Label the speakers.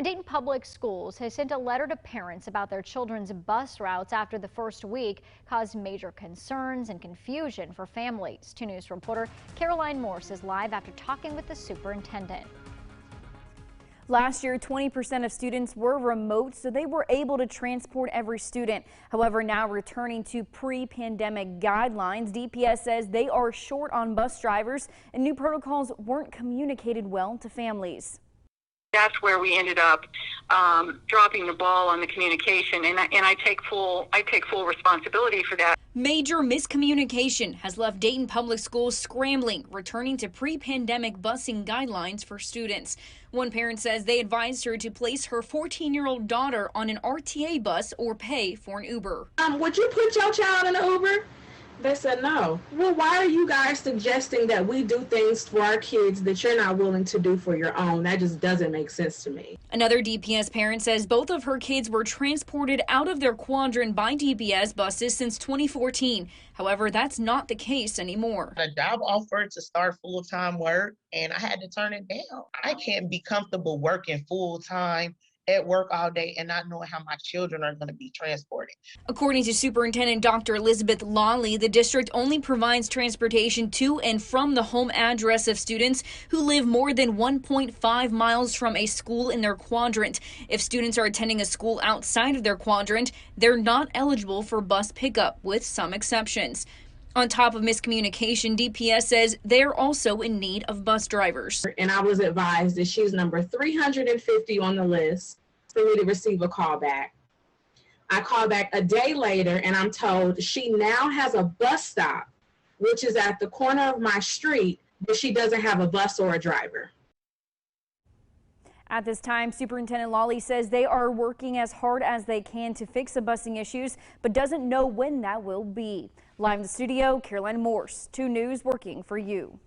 Speaker 1: And Dayton Public Schools has sent a letter to parents about their children's bus routes after the first week caused major concerns and confusion for families. 2 News reporter Caroline Morse is live after talking with the superintendent.
Speaker 2: Last year, 20% of students were remote, so they were able to transport every student. However, now returning to pre-pandemic guidelines, DPS says they are short on bus drivers and new protocols weren't communicated well to families.
Speaker 3: That's where we ended up dropping the ball on the communication, and I take full responsibility for that.
Speaker 2: Major miscommunication has left Dayton Public Schools scrambling, returning to pre-pandemic busing guidelines for students. One parent says they advised her to place her 14-year-old daughter on an RTA bus or pay for an Uber.
Speaker 4: Would you put your child in an Uber? They said no. Well, why are you guys suggesting that we do things for our kids that you're not willing to do for your own? That just doesn't make sense to me.
Speaker 2: Another DPS parent says both of her kids were transported out of their quadrant by DPS buses since 2014. However, that's not the case anymore.
Speaker 5: A job offer to start full-time work, and I had to turn it down. I can't be comfortable working full-time at work all day and not knowing how my children are going to be transported.
Speaker 2: According to Superintendent Dr. Elizabeth Lawley, the district only provides transportation to and from the home address of students who live more than 1.5 miles from a school in their quadrant. If students are attending a school outside of their quadrant, they're not eligible for bus pickup, with some exceptions. On top of miscommunication, DPS says they're also in need of bus drivers.
Speaker 4: And I was advised that she's number 350 on the list for me to receive a call back. I call back a day later and I'm told she now has a bus stop, which is at the corner of my street, but she doesn't have a bus or a driver.
Speaker 2: At this time, Superintendent Lawley says they are working as hard as they can to fix the busing issues, but doesn't know when that will be. Live in the studio, Caroline Morse, 2 News, working for you.